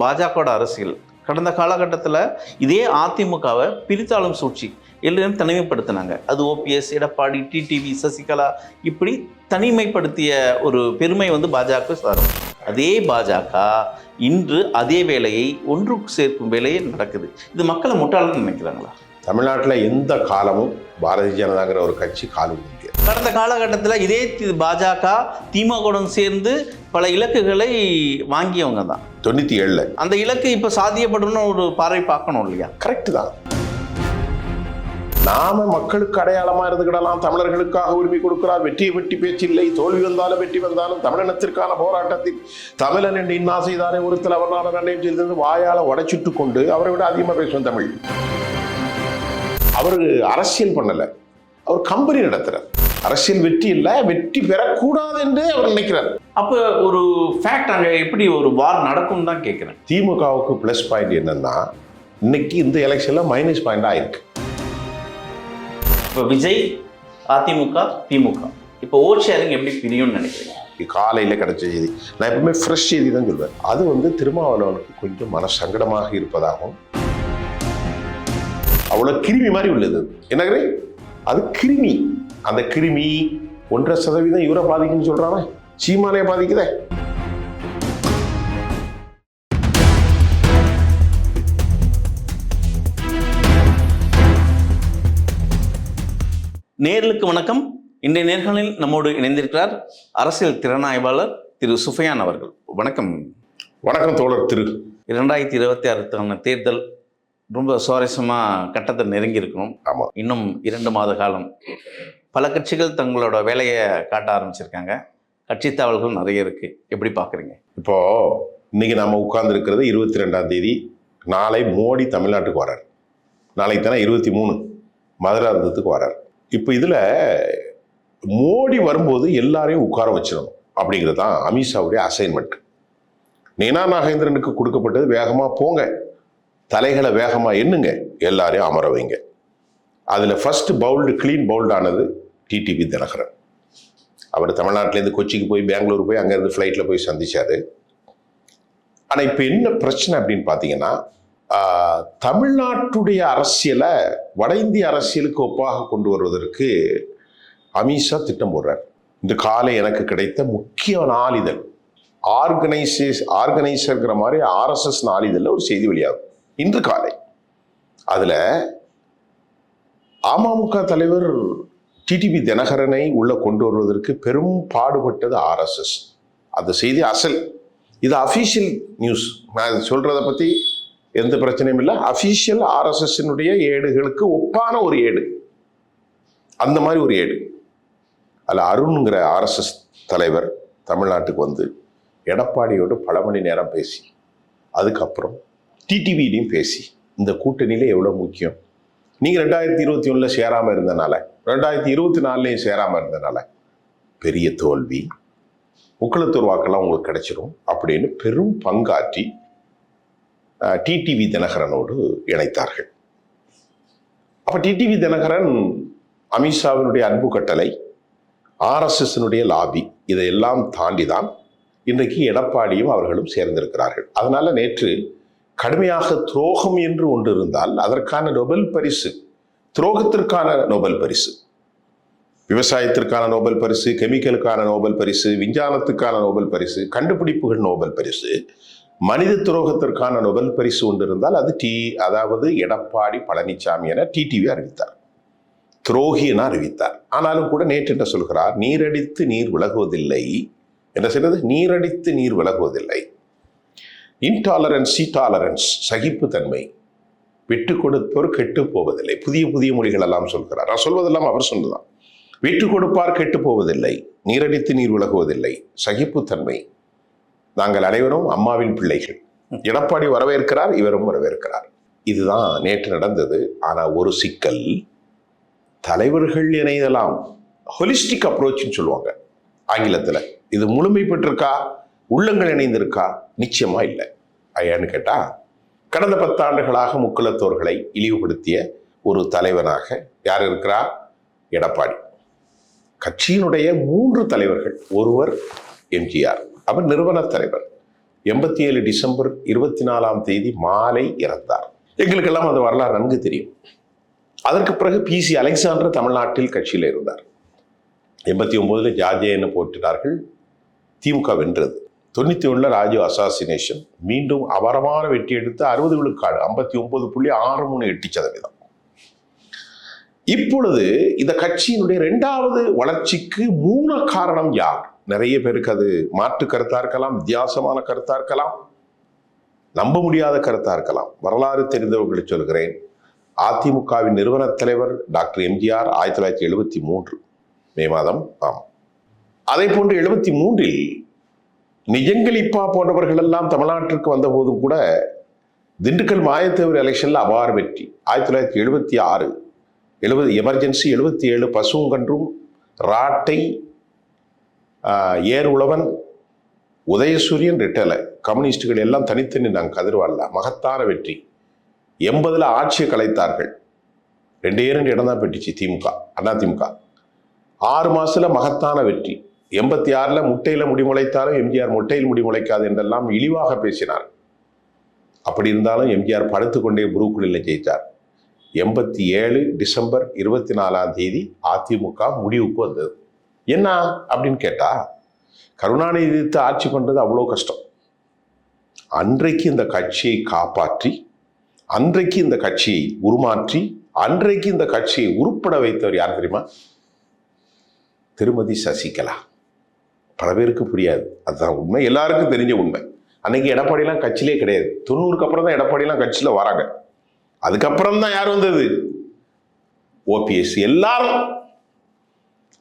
பாஜகவோட அரசியல் கடந்த காலகட்டத்தில் இதே அதிமுகவை பிரித்தாளும் சூழ்ச்சி எல்லாரும் தனிமைப்படுத்தினாங்க. அது ஓபிஎஸ், எடப்பாடி, டிடிவி, சசிகலா இப்படி தனிமைப்படுத்திய ஒரு பெருமை பாஜக சாரும். அதே பாஜக இன்று அதே வேலையை ஒன்று சேர்க்கும் வேலையே நடக்குது. இது மக்களை முட்டாளன்னு நினைக்கிறாங்களா? தமிழ்நாட்டில் எந்த காலமும் பாரதிய ஜனதாங்கிற ஒரு கட்சி காலு முடியாது. கடந்த காலகட்டத்தில் இதே பாஜக திமுகவுடன் சேர்ந்து பல இலக்குகளை வாங்கியவங்க தான் 97. அந்த இலக்கு இப்போ சாத்தியப்படணும்னு ஒரு பார்வை பார்க்கணும் இல்லையா? கரெக்டு தான். நாம மக்களுக்கு அடையாளமா இருந்துக்கிடலாம். தமிழர்களுக்காக உரிமை கொடுக்கிறார். வெற்றியை வெட்டி பேச்சில்லை, தோல்வி வந்தாலும் வெற்றி வந்தாலும் தமிழினத்திற்கான போராட்டத்தில் தமிழன் என்று இன்னா செய்தாரே ஒரு தலைவரான நன்மையும் செய்தது வாயால உடைச்சிட்டு கொண்டு அவரை விட அதிகமாக பேசுவோம் தமிழ். அவரு அரசியல் பண்ணல, அவர் கம்பெனி நடத்துறார். அரசியல் வெற்றி இல்லை, வெற்றி பெறக்கூடாது என்று அவர் நினைக்கிறார். அப்போ ஒரு ஃபேக்ட் அங்கே எப்படி ஒரு வார் நடக்கும் தான் கேட்குறேன். திமுகவுக்கு ப்ளஸ் பாயிண்ட் என்னன்னா இன்னைக்கு இந்த எலெக்ஷன்ல மைனஸ் பாயிண்ட் ஆயிருக்கு. இப்போ விஜய், அதிமுக, திமுக இப்போ ஓட் ஷேரிங் எப்படி பிரியும்னு நினைக்கிறீங்க? காலையில் கிடைச்ச செய்தி, நான் எப்பவுமே ஃப்ரெஷ் செய்தி தான் சொல்வேன். அது திருமாவளவனுக்கு கொஞ்சம் மன சங்கடமாக இருப்பதாகவும், அவ்வளோ கிருமி மாதிரி உள்ளது. என்ன அது கிருமி. அந்த கிருமி 1.5% இவரை பாதிக்குன்னு சொல்றானே, சீமானே பாதிக்குதே. நேர்களுக்கு வணக்கம். இன்றைய நேர்காணலில் நம்மோடு இணைந்திருக்கிறார் அரசியல் திறனாய்வாளர் திரு சுஃபியான் அவர்கள். வணக்கம். வணக்கம் தோழர் திரு. 2026 தேர்தல் ரொம்ப சுவாரஸ்யமாக கட்டத்தை நெருங்கி இருக்கணும். ஆமாம், இன்னும் 2 மாத காலம். பல கட்சிகள் தங்களோட வேலையை காட்ட ஆரம்பிச்சிருக்காங்க. கட்சி தாவல்கள் நிறைய இருக்கு. எப்படி பார்க்குறீங்க? இப்போ இன்னைக்கு நம்ம உட்கார்ந்து இருக்கிறது 22ஆம் தேதி. நாளை மோடி தமிழ்நாட்டுக்கு வரார். நாளைக்கு தானே 23 மதுராந்தத்துக்கு வரார். இப்போ இதில் மோடி வரும்போது எல்லாரையும் உட்கார வச்சிடணும் அப்படிங்கிறது தான் அமித்ஷாவுடைய அசைன்மெண்ட். நேனா நாகேந்திரனுக்கு கொடுக்கப்பட்டது வேகமாக போங்க, தலைகளை வேகமாக எண்ணுங்க, எல்லாரையும் அமர வைங்க. அதில் ஃபர்ஸ்ட் பவுல்டு, கிளீன் பவுல்டு ஆனது டிடிவி தினகரன். அவர் தமிழ்நாட்டிலேருந்து கொச்சிக்கு போய் பெங்களூர் போய் அங்கேருந்து ஃப்ளைட்டில் போய் சந்திச்சார். ஆனால் இப்போ என்ன பிரச்சனை அப்படின்னு பார்த்தீங்கன்னா, தமிழ்நாட்டுடைய அரசியலை வட இந்திய அரசியலுக்கு ஒப்பாக கொண்டு வருவதற்கு அமித்ஷா திட்டம் போடுறார். இந்த காலை எனக்கு கிடைத்த முக்கிய நாளிதழ் ஆர்கனைசர்ங்கிற மாதிரி RSS நாளிதழில் ஒரு செய்தி வெளியாகும் இன்று காலை. அதில் அமமுக தலைவர் டிடிவி தினகரனை உள்ள கொண்டு வருவதற்கு பெரும் பாடுபட்டது RSS. அந்த செய்தி அசல். இது அஃபீஷியல் நியூஸ். நான் சொல்றதை பற்றி எந்த பிரச்சனையும் இல்லை. அஃபீஷியல் RSSனுடைய ஏடுகளுக்கு ஒப்பான ஒரு ஏடு, அந்த மாதிரி ஒரு ஏடு. அதில் அருண்ங்கிற RSS தலைவர் தமிழ்நாட்டுக்கு வந்து எடப்பாடியோடு பல மணி நேரம் பேசி, அதுக்கப்புறம் டிடிவிலையும் பேசி, இந்த கூட்டணியில எவ்வளோ முக்கியம், நீங்கள் 2021 சேராமல் இருந்தனால 2024 சேராமல் இருந்தனால பெரிய தோல்வி, முக்குளத்தூர் வாக்கெல்லாம் உங்களுக்கு கிடைச்சிடும் அப்படின்னு பெரும் பங்காற்றி டிடிவி தினகரனோடு இணைத்தார்கள். அப்ப டிடிவி தினகரன் அமித்ஷாவினுடைய அன்பு கட்டளை, RSSனுடைய லாபி, இதையெல்லாம் தாண்டி தான் இன்றைக்கு எடப்பாடியும் அவர்களும் சேர்ந்திருக்கிறார்கள். அதனால நேற்று கடுமையாக துரோகம் என்று ஒன்று இருந்தால் அதற்கான நோபல் பரிசு, துரோகத்திற்கான நோபல் பரிசு, விவசாயத்திற்கான நோபல் பரிசு, கெமிக்கலுக்கான நோபல் பரிசு, விஞ்ஞானத்துக்கான நோபல் பரிசு, கண்டுபிடிப்புகள் நோபல் பரிசு, மனித துரோகத்திற்கான நோபல் பரிசு ஒன்று இருந்தால் அது அதாவது எடப்பாடி பழனிசாமி என டிடிவி அறிவித்தார். துரோகி என அறிவித்தார். ஆனாலும் கூட நேற்று என்ன சொல்கிறார், நீரடித்து நீர் விலகுவதில்லை என்ன செய்வது, நீரடித்து நீர் விலகுவதில்லை, இன்டாலரன்ஸ், டாலரன்ஸ், சகிப்புத்தன்மை, விட்டு கொடுப்போர் கெட்டு போவதில்லை. புதிய புதிய மொழிகள் எல்லாம் சொல்கிறார். நான் சொல்வதெல்லாம் அவர் சொன்னதான். விட்டு கொடுப்பார் கெட்டு போவதில்லை, நீரடித்து நீர் விலகுவதில்லை, சகிப்புத்தன்மை, நாங்கள் அனைவரும் அம்மாவின் பிள்ளைகள். எடப்பாடி வரவேற்கிறார், இவரும் வரவேற்கிறார். இதுதான் நேற்று நடந்தது. ஆனா ஒரு சிக்கல், தலைவர்கள் இணையலாம், ஹொலிஸ்டிக் அப்ரோச்னு சொல்லுவாங்க ஆங்கிலத்துல. இது முழுமை பெற்றிருக்கா, உள்ளங்கள் இணைந்திருக்கா? நிச்சயமா இல்லை. ஐயான்னு கேட்டா, கடந்த 10 ஆண்டுகளாக முக்குலத்தோர்களை இழிவுபடுத்திய ஒரு தலைவனாக யார் இருக்கிறார்? எடப்பாடி. கட்சியினுடைய 3 தலைவர்கள், ஒருவர் எம்ஜிஆர், அவர் நிறுவன தலைவர். 87 டிசம்பர் 24 மாலை இறந்தார். எங்களுக்கெல்லாம் அந்த வரலாறு நன்கு தெரியும். அதற்கு பிறகு பிசி அலெக்சாண்டர் தமிழ்நாட்டில் கட்சியில் இருந்தார். 89 ஜார்ஜியனை போட்டினார்கள். திமுக வென்றது. 91 ராஜீவ் அசாசினேஷன், மீண்டும் அபாரமான வெற்றி எடுத்து 60 விழுக்காடு 59.638%. இப்பொழுது இந்த கட்சியினுடைய 2வது வளர்ச்சிக்கு மூல காரணம் யார்? நிறைய பேருக்கு அது மாற்று கருத்தா இருக்கலாம், வித்தியாசமான கருத்தா இருக்கலாம், நம்ப முடியாத கருத்தா இருக்கலாம். வரலாறு தெரிந்தவர்களை சொல்கிறேன். அதிமுகவின் நிறுவன தலைவர் டாக்டர் எம்ஜிஆர் 1973 மே மாதம். ஆமாம், அதே போன்று 73 நிஜங்கலிப்பா போன்றவர்கள் எல்லாம் தமிழ்நாட்டிற்கு வந்த போதும் கூட திண்டுக்கல் மாயத்தேவர் எலெக்ஷன்ல அபார வெற்றி. 1976 எமர்ஜென்சி 77 பசுங்கன்றும் ராட்டை ஏர் உழவன் உதயசூரியன் ரெட்டலை கம்யூனிஸ்டுகள் எல்லாம் தனித்தனி நாங்கள் கதிர்வாழ மகத்தான வெற்றி. 80 ஆட்சியை கலைத்தார்கள். 2 இடம் தான் பெற்றுச்சு திமுக, அதிமுக. 6 மாசத்துல மகத்தான வெற்றி. 86 முட்டையில முடிமுளைத்தாலும் எம்ஜிஆர் முட்டையில் முடிமுளைக்காது என்றெல்லாம் இழிவாக பேசினார். அப்படி இருந்தாலும் எம்ஜிஆர் படுத்துக்கொண்டே புரூக்குளில் ஜெயித்தார். 87 டிசம்பர் 24 அதிமுக முடிவுக்கு வந்தது. என்ன அப்படின்னு கேட்டா, கருணாநிதி எதிர்த்து ஆட்சி பண்றது அவ்வளோ கஷ்டம். அன்றைக்கு இந்த கட்சியை காப்பாற்றி, அன்றைக்கு இந்த கட்சியை உருமாற்றி, அன்றைக்கு இந்த கட்சியை உருப்பட வைத்தவர் யார் தெரியுமா? திருமதி சசிகலா. பல பேருக்கு புரியாது, அதுதான் உண்மை, எல்லாருக்கும் தெரிஞ்ச உண்மை. அன்னைக்கு எடப்பாடிலாம் கட்சியிலே கிடையாது. 90க்கு அப்புறம் தான் எடப்பாடிலாம் கட்சியில வராங்க. அதுக்கப்புறம் தான் யார் வந்தது? ஓபிஎஸ். எல்லாரும்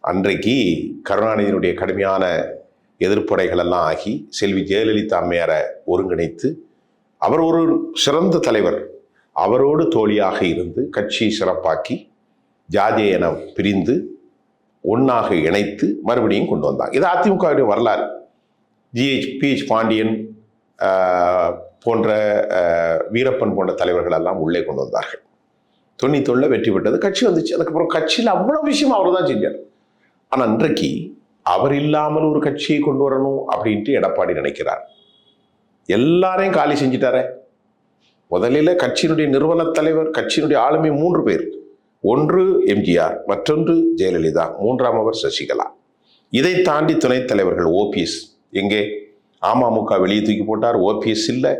அன்றைக்கு கருணாநிதியினுடைய கடுமையான எதிர்ப்படைகள் எல்லாம் ஆகி செல்வி ஜெயலலிதா அம்மையாரை ஒருங்கிணைத்து, அவர் ஒரு சிறந்த தலைவர், அவரோடு தோழியாக இருந்து கட்சியை சிறப்பாக்கி ஜாஜேயனை பிரிந்து ஒன்னாக இணைத்து மறுபடியும் கொண்டு வந்தாங்க. இது அதிமுகவுடைய வரலாறு. PH பாண்டியன் போன்ற வீரப்பன் போன்ற தலைவர்கள் எல்லாம் உள்ளே கொண்டு வந்தார்கள். 91 வெற்றி பெற்றது, கட்சி வந்துச்சு. அதுக்கப்புறம் கட்சியில் அவ்வளவு விஷயம் அவர் தான் செஞ்சார். ஆனால் இன்றைக்கு அவர் இல்லாமல் ஒரு கட்சியை கொண்டு வரணும் அப்படின்ட்டு எடப்பாடி நினைக்கிறார். எல்லாரையும் காலி செஞ்சிட்டாரே. முதலில் கட்சியினுடைய நிறுவன தலைவர், கட்சியினுடைய ஆளுமை 3 பேர். ஒன்று எம்ஜிஆர், மற்றொன்று ஜெயலலிதா, 3ஆம் அவர் சசிகலா. இதை தாண்டி துணைத் தலைவர்கள் ஓபிஎஸ். எங்கே? அமமுக வெளியே தூக்கி போட்டார், ஓபிஎஸ் இல்லை.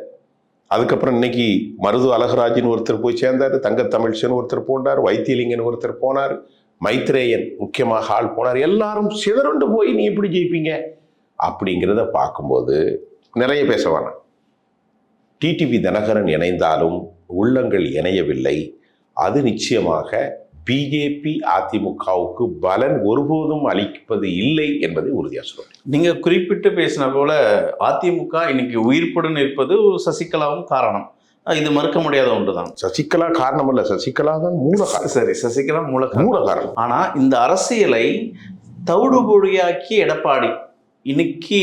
அதுக்கப்புறம் இன்னைக்கு மருது அழகராஜின்னு ஒருத்தர் போய் சேர்ந்தார், தங்க தமிழ்ச்சன் ஒருத்தர் போனார், வைத்தியலிங்கன் ஒருத்தர் போனார், மைத்ரேயன் முக்கியமாக ஆள் போனார். எல்லாரும் சிதறண்டு போய் நீ எப்படி ஜெயிப்பீங்க அப்படிங்கிறத பார்க்கும்போது நிறைய பேச வேணாம். டிடிவி தினகரன் இணைந்தாலும் உள்ளங்கள் இணையவில்லை. அது நிச்சயமாக பிஜேபி அதிமுகவுக்கு பலன் ஒருபோதும் அளிப்பது இல்லை என்பதை உறுதியாக சொல்றேன். நீங்க குறிப்பிட்டு பேசின போல அதிமுக இன்னைக்கு உயிர்ப்புடன் இருப்பது சசிகலாவும் காரணம். இது மறுக்க முடியாத ஒன்றுதான். சசிகலா காரணம் அல்ல, சசிகலா தான் மூல காரணம். சரி, சசிகலா மூல காரணம். ஆனா இந்த அரசியலை தவிடுபொடியாக்கி எடப்பாடி இன்னைக்கு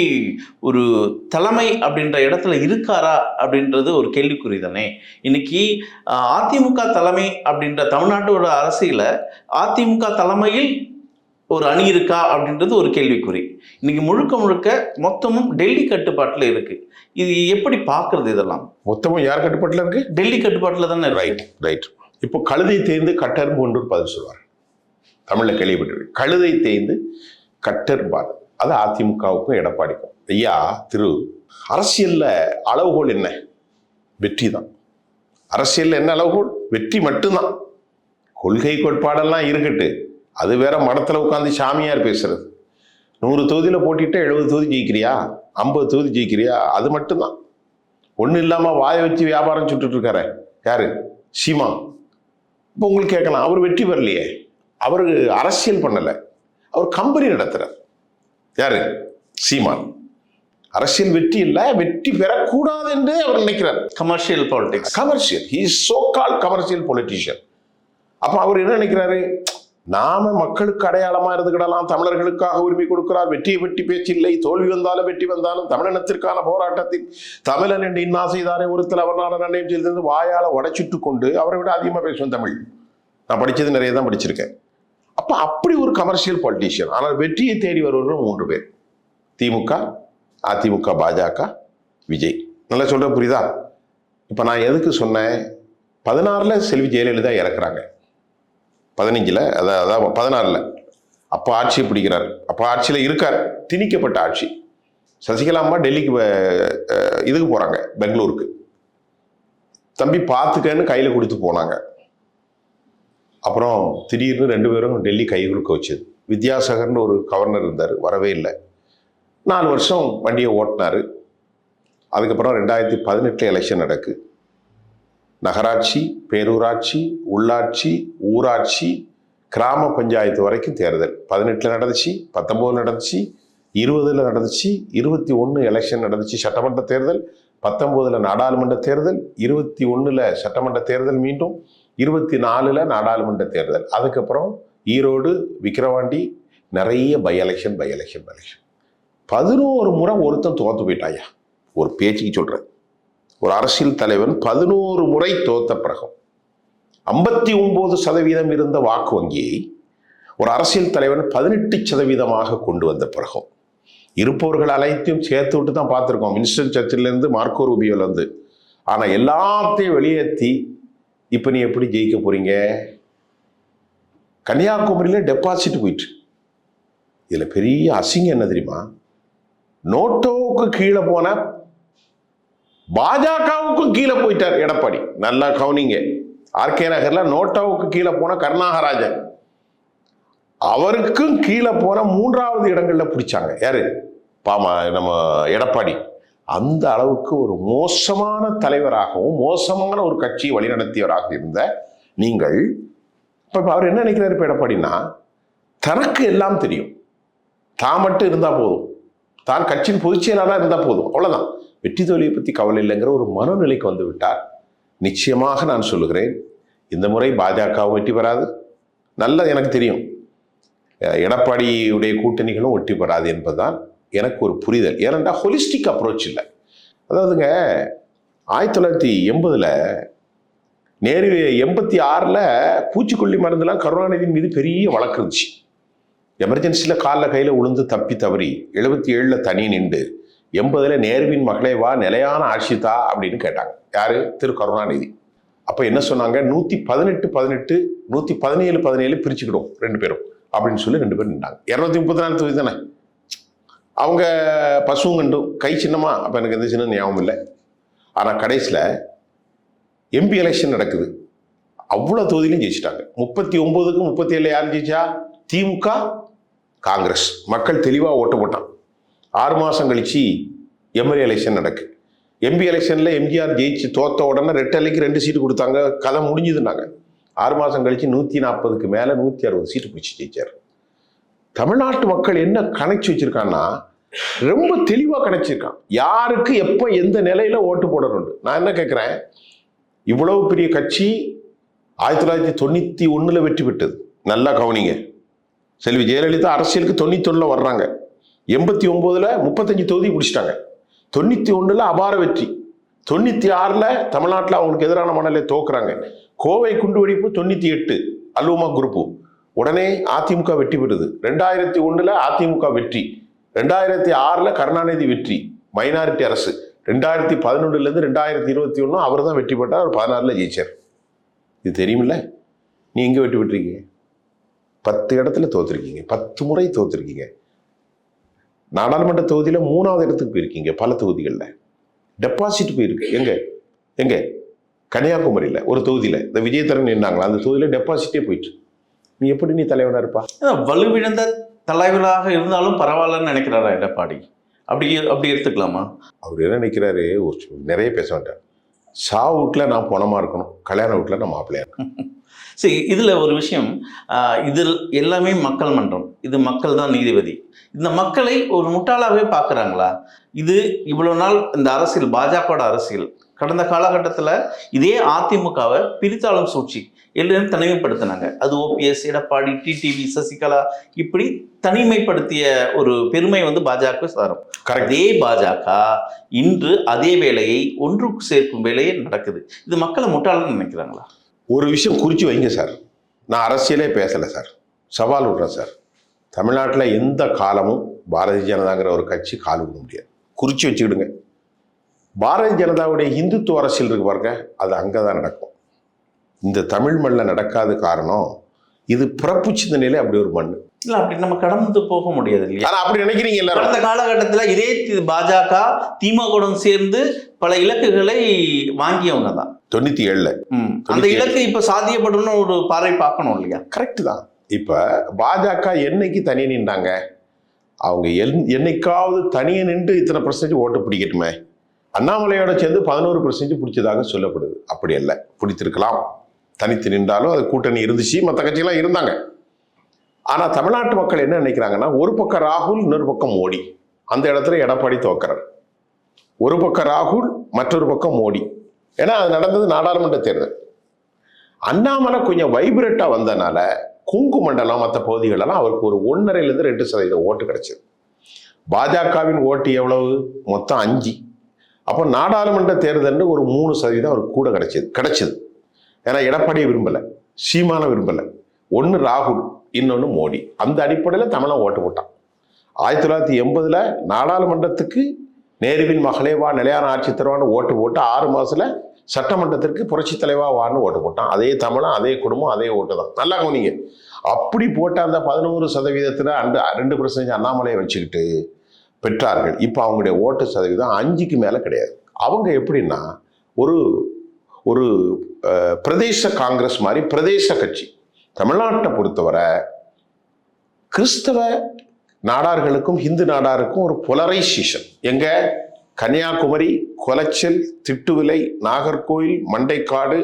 ஒரு தலைமை அப்படின்ற இடத்துல இருக்காரா அப்படின்றது ஒரு கேள்விக்குறி தானே. இன்னைக்கு அதிமுக தலைமை அப்படின்ற தமிழ்நாட்டோட அரசியல அதிமுக தலைமையில் ஒரு அணி இருக்கா அப்படின்றது ஒரு கேள்விக்குறி. இன்னைக்கு முழுக்க முழுக்க மொத்தமும் டெல்லி கட்டுப்பாட்டில் இருக்கு. இது எப்படி பார்க்கறது? இதெல்லாம் மொத்தமும் யார் கட்டுப்பாட்டில் இருக்கு? டெல்லி கட்டுப்பாட்டில் தானே. ரைட். இப்போ கழுதை தேய்ந்து கட்டெரும்பு ஒன்று பதில் சொல்வார். தமிழ்ல கேள்விப்பட்டிருக்கு. கழுதை தேய்ந்து கட்டெரும்பாது. அது அதிமுகவுக்கும் எடப்பாடிக்கும். ஐயா திரு, அரசியல்ல அளவுகோல் என்ன? வெற்றி தான். அரசியல்ல என்ன அளவுகோல்? வெற்றி மட்டும்தான். கொள்கை கோட்பாடெல்லாம் இருக்கட்டு, அது வேற. மடத்துல உட்காந்து சாமியார் பேசுறது. 100 தொகுதியில போட்டிட்டு 70 தொகுதி ஜெயிக்கிறியா, 50 தொகுதி ஜெயிக்கிறியா, அது மட்டும்தான். ஒன்றும் இல்லாம வாயை வச்சு வியாபாரம் சுட்டுட்டு இருக்காரு யாரு? சீமா. இப்போ உங்களுக்கு கேட்கலாம், அவர் வெற்றி பெறலையே, அவரு அரசியல் பண்ணல, அவர் கம்பெனி நடத்துறார். யாரு? சீமான். அரசியல் வெற்றி இல்லை, வெற்றி பெறக்கூடாது என்று அவர் நினைக்கிறார். Commercial politics. Commercial. He is so called commercial politician. அப்ப அவர் என்ன நினைக்கிறாரு? நாம மக்களுக்கு அடையாளமா இருந்துக்கிடலாம், தமிழர்களுக்காக உரிமை கொடுக்கிறார், வெற்றியை பற்றி பேச்சில்லை, தோல்வி வந்தாலும் வெற்றி வந்தாலும் தமிழினத்திற்கான போராட்டத்தில் தமிழன் என்று இன்னா செய்தாரே ஒருத்தர் அவர் நாட நிர்ணயம் செய்திருந்து வாயால உடைச்சிட்டு கொண்டு அவரை விட அதிகமாக பேசுவேன் தமிழ். நான் படிச்சது நிறைய தான் படிச்சிருக்கேன். அப்ப அப்படி ஒரு கமர்ஷியல் பொலிட்டிஷியன். ஆனால் வெற்றியை தேடி வருவர்கள் 3 பேர். திமுக, அதிமுக, பாஜக, விஜய். நல்லா சொல்ற புரியுதா? இப்போ நான் எதுக்கு சொன்னேன், 16ல் செல்வி ஜெயலலிதா இறக்குறாங்க, 15ல் அதான் 16ல் அப்போ ஆட்சியை பிடிக்கிறார். அப்போ ஆட்சியில் இருக்கார், திணிக்கப்பட்ட ஆட்சி. சசிகலா அம்மா டெல்லிக்கு இதுக்கு போகிறாங்க, பெங்களூருக்கு. தம்பி பார்த்துக்கன்னு கையில் கொடுத்து போனாங்க. அப்புறம் திடீர்னு 2 பேரும் டெல்லி கை கொடுக்க வச்சது. வித்யாசாகர்னு ஒரு கவர்னர் இருந்தார், வரவே இல்லை. 4 வருஷம் வண்டியை ஓட்டினார். அதுக்கப்புறம் 2018 எலெக்ஷன் நடக்கு. நகராட்சி, பேரூராட்சி, உள்ளாட்சி, ஊராட்சி, கிராம பஞ்சாயத்து வரைக்கும் தேர்தல். 18 நடந்துச்சு, 19 நடந்துச்சு, 20 நடந்துச்சு, 21 எலெக்ஷன் நடந்துச்சு, சட்டமன்ற தேர்தல். 19 நாடாளுமன்ற தேர்தல், 21 சட்டமன்ற தேர்தல், மீண்டும் 24 நாடாளுமன்ற தேர்தல். அதுக்கப்புறம் ஈரோடு, விக்கிரவாண்டி, நிறைய பை எலெக்ஷன். 11 முறை ஒருத்தன் தோத்து போயிட்டாயா. ஒரு பேச்சுக்கு சொல்றேன், ஒரு அரசியல் தலைவன் 11 முறை தோத்த பிறகும் 59% இருந்த வாக்கு வங்கியை ஒரு அரசியல் தலைவன் 18% கொண்டு வந்த பிறகும் இருப்பவர்கள் அனைத்தையும் சேர்த்து விட்டு தான் பார்த்துருக்கோம். வின்ஸ்டன் சர்ச்சிலேருந்து மார்க்கோ ரூபியோலேருந்து. ஆனால் எல்லாத்தையும் வெளியேற்றி இப்போ நீ எப்படி ஜெயிக்க போறீங்க? கன்னியாகுமரியில் டெபாசிட் போயிட்டு. இதில் பெரிய அசிங்கம் என்ன தெரியுமா? நோட்டோவுக்கு கீழே போன பாஜகவுக்கும் கீழே போயிட்டார் எடப்பாடி. நல்லா கவனிங்க. ஆர்கே நகர்ல நோட்டோவுக்கு கீழே போன கருணாகராஜன், அவருக்கும் கீழே போன 3வது இடங்கள்ல பிடிச்சாங்க. யாரு? நம்ம எடப்பாடி. அந்த அளவுக்கு ஒரு மோசமான தலைவராகவும் மோசமான ஒரு கட்சியை வழிநடத்தியவராக இருந்த நீங்கள் இப்ப அவர் என்ன நினைக்கிறாரு? இப்ப எடப்பாடினா தனக்கு எல்லாம் தெரியும், தான் மட்டும் இருந்தா போதும், தான் கட்சியின் பொதுச் செயலாளராக இருந்தா போதும், அவ்வளவுதான், வெற்றி தோல்வியை பத்தி கவலை இல்லைங்கிற ஒரு மனநிலைக்கு வந்து விட்டார். நிச்சயமாக நான் சொல்லுகிறேன், இந்த முறை பாஜகவும் வெற்றி பெறாது. நல்ல எனக்கு தெரியும், எடப்பாடியுடைய கூட்டணிகளும் வெற்றி பெறாது என்பதுதான் எனக்கு ஒரு புரிதல். ஏனென்றால் ஹொலிஸ்டிக் அப்ரோச் இல்லை. அதாவதுங்க 1980 நேரு 86 பூச்சிக்கொல்லி மருந்துலாம் கருணாநிதியின் மீது பெரிய வழக்கு இருந்துச்சு. எமர்ஜென்சியில் காலில் கையில் உளுந்து தப்பி தவறி 77 தனி நின்று 80 நேருவின் மகளே வா, நிலையான ஆட்சிதா அப்படின்னு கேட்டாங்க. யாரு? திரு கருணாநிதி. அப்போ என்ன சொன்னாங்க? 118-18 117-17 பிரிச்சுக்கிடும் 2 பேரும் அப்படின்னு சொல்லி 2 பேரும் நின்றாங்க. 234 தொகுதி தானே. அவங்க பசுவும் கண்டும் கை சின்னமா, அப்போ எனக்கு எந்த சின்ன ஞாபகம் இல்லை. ஆனால் கடைசியில் எம்பி எலெக்ஷன் நடக்குது, அவ்வளோ தொகுதியிலையும் ஜெயிச்சிட்டாங்க. 39க்கு 37 யார் ஜெயிச்சா? திமுக, காங்கிரஸ். மக்கள் தெளிவாக ஓட்டு போட்டான். 6 மாதம் கழிச்சு எம்எல்ஏ எலெக்ஷன் நடக்கு. எம்பி எலெக்ஷனில் எம்ஜிஆர் ஜெயிச்சு தோத்த உடனே ரெட்டலைக்கு 2 சீட்டு கொடுத்தாங்க, கதை முடிஞ்சுதுன்னாங்க. 6 மாதம் கழிச்சு 140க்கு மேலே 160 சீட்டு பிடிச்சி ஜெயிச்சார். தமிழ்நாட்டு மக்கள் என்ன கணக்கு வச்சிருக்கான்னா, ரொம்ப தெளிவாக கணச்சிருக்கான், யாருக்கு எப்போ எந்த நிலையில ஓட்டு போடணும். நான் என்ன கேட்குறேன், இவ்வளவு பெரிய கட்சி 1991 வெற்றி பெற்றது. நல்லா கவனிங்க. செல்வி ஜெயலலிதா அரசியலுக்கு 91 வர்றாங்க. 89 35 தொகுதி பிடிச்சிட்டாங்க. 91 அபார வெற்றி. 96 தமிழ்நாட்டில் அவங்களுக்கு எதிரான மனநிலை தோக்குறாங்க. கோவை குண்டுவெடிப்பு 98 அலுவமா குரூப்பு. உடனே அதிமுக வெற்றி பெறுது. 2001 அதிமுக வெற்றி. 2006 கருணாநிதி வெற்றி, மைனாரிட்டி அரசு. 2011 2021 அவர் தான் வெற்றி பெற்றார். அவர் 16 ஜெயிச்சார். இது தெரியுமில்ல? நீ எங்க வெற்றி பெற்றிருக்கீங்க? 10 இடத்துல தோத்துருக்கீங்க, 10 முறை தோத்துருக்கீங்க. நாடாளுமன்ற தொகுதியில 3வது இடத்துக்கு போயிருக்கீங்க. பல தொகுதிகளில் டெபாசிட் போயிருக்கு. எங்க கன்னியாகுமரியில் ஒரு தொகுதியில் இந்த விஜயதரன் நின்னாங்களா, அந்த தொகுதியில டெபாசிட்டே போயிட்டு. நீ எப்படி நீ தலைவனா இருப்பா? வலுவிழந்த தலைவராக இருந்தாலும் பரவாயில்லன்னு நினைக்கிறாரா எடப்பாடி? அப்படி எடுத்துக்கலாமா? அவர் என்ன நினைக்கிறாரு, நிறைய பேச வேண்டாம். சாவு வீட்டில் நான் பணமா இருக்கணும், கல்யாண வீட்டில் நான் மாப்பிள்ளையா இருக்கணும். சரி, இதுல ஒரு விஷயம், இதில் எல்லாமே மக்கள் மன்றம், இது மக்கள் தான் நீதிபதி. இந்த மக்களை ஒரு முட்டாளாவே பார்க்குறாங்களா? இது இவ்வளவு நாள் இந்த அரசியல், பாஜகவோட அரசியல், கடந்த காலகட்டத்தில் இதே அதிமுகவை பிரித்தாளும் சூழ்ச்சி எல்லாரும் தனிமைப்படுத்தினாங்க. அது ஓபிஎஸ், எடப்பாடி, டிடிவி, சசிகலா, இப்படி தனிமைப்படுத்திய ஒரு பெருமை பாஜக சாரும். அதே பாஜக இன்று அதே வேலையை ஒன்றுக்கு சேர்க்கும் வேலையே நடக்குது. இது மக்களை முட்டாளன்னு நினைக்கிறாங்களா? ஒரு விஷயம் குறித்து வைங்க சார். நான் அரசியலே பேசலை சார், சவால் விடுறேன் சார். தமிழ்நாட்டில் எந்த காலமும் பாரதிய ஜனதாங்கிற ஒரு கட்சி கால் விட முடியாது. குறித்து வச்சுக்கிடுங்க. பாரதிய ஜனதாவுடைய இந்துத்துவ அரசியல் இருக்கு பாருங்க, அது அங்கதான் நடக்கும். இந்த தமிழ் மண்ணில் நடக்காத காரணம் இது பிறப்பு சிந்தனையில அப்படி ஒரு மண். இல்ல அப்படி நம்ம கடந்து போக முடியாது இல்லையா? ஆனா அப்படி நினைக்கிறீங்க எல்லாரும். கடந்த காலகட்டத்துல இதே பாஜக திமுகவுடன் சேர்ந்து பல இலக்குகளை வாங்கியவங்க தான் 97ல. அந்த இலக்கு இப்ப சாத்தியப்படும் ஒரு பார்வை பார்க்கணும் இல்லையா? கரெக்ட் தான். இப்ப பாஜக என்னைக்கு தனியே நின்றாங்க? அவங்க என்னைக்காவது தனியே நின்று இத்தனை % ஓட்டு பிடிக்கட்டுமே? அண்ணாமலையோட சேர்ந்து 11% பிடிச்சதாக சொல்லப்படுது. அப்படி அல்ல, பிடித்திருக்கலாம். தனித்து நின்றாலும் அது கூட்டணி இருந்துச்சு, மற்ற கட்சியெல்லாம் இருந்தாங்க. ஆனா தமிழ்நாட்டு மக்கள் என்ன நினைக்கிறாங்கன்னா, ஒரு பக்கம் ராகுல், இன்னொரு பக்கம் மோடி. அந்த இடத்துல எடப்பாடி தோக்கிறார். ஒரு பக்கம் ராகுல், மற்றொரு பக்கம் மோடி. ஏன்னா அது நடந்தது நாடாளுமன்ற தேர்தல். அண்ணாமலை கொஞ்சம் வைப்ரேட்டா வந்தனால கொங்கு மண்டலம் மற்ற பகுதிகளெல்லாம் அவருக்கு ஒரு 1.5% 2% ஓட்டு கிடைச்சது. பாஜகவின் ஓட்டு எவ்வளவு? மொத்தம் 5. அப்போ நாடாளுமன்ற தேர்தல் ஒரு 3% அவருக்கு கூட கிடைச்சது. ஏன்னா எடப்பாடியை விரும்பலை, சீமான விரும்பலை. ஒன்று ராகுல், இன்னொன்று மோடி. அந்த அடிப்படையில் தமிழன் ஓட்டு போட்டான். 1980 நாடாளுமன்றத்துக்கு நேருவின் மகளே வா, நிலையான ஆட்சி தருவான்னு ஓட்டு போட்டு 6 மாசத்துல சட்டமன்றத்திற்கு புரட்சி தலைவா வான்னு ஓட்டு போட்டான். அதே தமிழன், அதே குடும்பம், அதே ஓட்டு தான். நல்லா கவனிங்க. அப்படி போட்ட அந்த 11% அந்த 2% அண்ணாமலையை வச்சுக்கிட்டு பெற்றார்கள். இப்போ அவங்களுடைய ஓட்டு சதவீதம் 5க்கு மேலே கிடையாது. அவங்க எப்படின்னா ஒரு பிரதேச காங்கிரஸ் மாதிரி பிரதேச கட்சி. தமிழ்நாட்டை பொறுத்தவரை கிறிஸ்தவ நாடார்களுக்கும் இந்து நாடாருக்கும் ஒரு போலரைசேஷன். எங்க? கன்னியாகுமரி, கொலைச்சல், திட்டுவிலை, நாகர்கோயில், மண்டைக்காடு,